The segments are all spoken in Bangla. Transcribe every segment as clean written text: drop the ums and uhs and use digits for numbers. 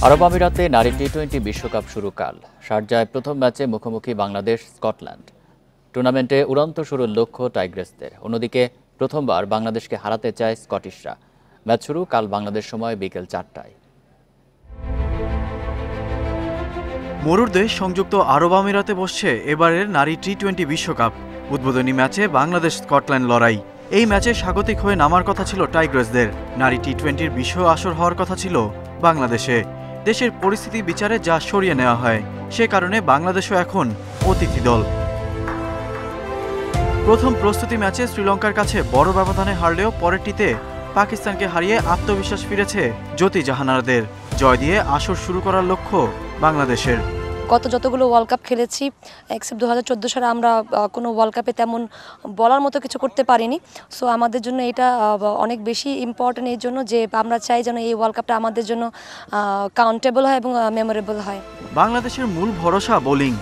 আরব আমিরাতে নারী টি-20 বিশ্বকাপ শুরু কাল। শারজায় প্রথম ম্যাচে মুখোমুখি বাংলাদেশ স্কটল্যান্ড। টুর্নামেন্টে উড়ন্ত শুরুর লক্ষ্য টাইগ্রেসদের। অন্যদিকে প্রথমবার বাংলাদেশকে হারাতে চায় স্কটিশরা। ম্যাচ শুরু কাল বাংলাদেশ সময় বিকেল 4টায়। মরুর দেশ সংযুক্ত আরব আমিরাতে বসছে এবারের নারী টি-20 বিশ্বকাপ। উদ্বোধনী ম্যাচে বাংলাদেশ স্কটল্যান্ড লড়াই। এই ম্যাচে স্বাগতিক হয়ে নামার কথা ছিল টাইগ্রেসদের। নারী টি-20 বিশ্ব আসর হওয়ার কথা ছিল বাংলাদেশে। দেশের পরিস্থিতি বিচারে যা সরিয়ে নেওয়া হয়, সে কারণে বাংলাদেশও এখন অতিথি দল। প্রথম প্রস্তুতি ম্যাচে শ্রীলঙ্কার কাছে বড় ব্যবধানে হারলেও পরেরটিতে পাকিস্তানকে হারিয়ে আত্মবিশ্বাস ফিরেছে জ্যোতি জাহানারাদের। জয় দিয়ে আসর শুরু করার লক্ষ্য বাংলাদেশের। গত যতগুলো ওয়ার্ল্ড কাপ খেলেছি, এক্সেপ্ট 2014 সালে আমরা কোনো ওয়ার্ল্ড কাপে তেমন বলার মতো কিছু করতে পারিনি। সো আমাদের জন্য এটা অনেক বেশি ইম্পর্টেন্ট এই জন্য যে আমরা চাই যেন এই ওয়ার্ল্ড কাপটা আমাদের জন্য কাউন্টেবল হয় এবং মেমোরেবল হয়। বাংলাদেশের মূল ভরসা বোলিং।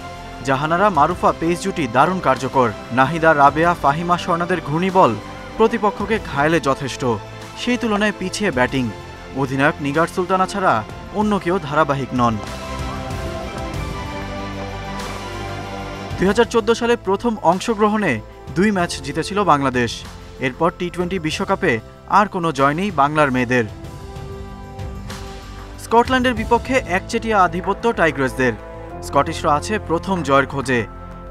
জাহানারা মারুফা পেস জুটি দারুণ কার্যকর। নাহিদা রাবেয়া ফাহিমা স্বর্ণাদের ঘূর্ণি বল প্রতিপক্ষকে ঘায়েলে যথেষ্ট। সেই তুলনায় পিছিয়ে ব্যাটিং। অধিনায়ক নিগার সুলতানা ছাড়া অন্য কেউ ধারাবাহিক নন। 2014 সালে প্রথম অংশগ্রহণে 2 ম্যাচ জিতেছিল বাংলাদেশ। এরপর টি-20 বিশ্বকাপে আর কোনো জয় নেই বাংলার মেয়েদের। স্কটল্যান্ডের বিপক্ষে একচেটিয়া আধিপত্য টাইগ্রেসদের। স্কটিশরা আছে প্রথম জয়ের খোঁজে।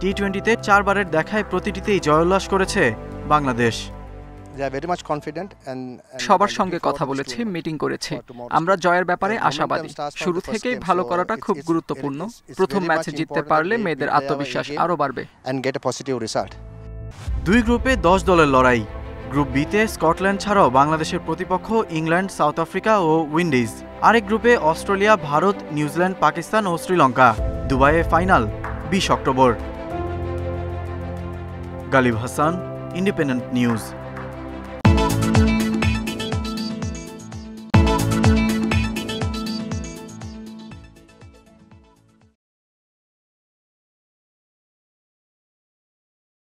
টি-20তে 4 বারের দেখায় প্রতিটিতেই জয়োল্লাস করেছে বাংলাদেশ। সবার সঙ্গে কথা বলেছি, মিটিং করেছি। আমরা জয়ের ব্যাপারে আশাবাদী। শুরু থেকেই ভালো করাটা খুব গুরুত্বপূর্ণ। প্রথম ম্যাচে জিততে পারলে মেয়েদের আত্মবিশ্বাস আরও বাড়বে। 2 গ্রুপে 10 দলের লড়াই। গ্রুপ বিতে স্কটল্যান্ড ছাড়াও বাংলাদেশের প্রতিপক্ষ ইংল্যান্ড, সাউথ আফ্রিকা ও উইন্ডিজ। আরেক গ্রুপে অস্ট্রেলিয়া, ভারত, নিউজিল্যান্ড, পাকিস্তান ও শ্রীলঙ্কা। দুবাইয়ে final 20 October. Ghalib Hasan, Independent news.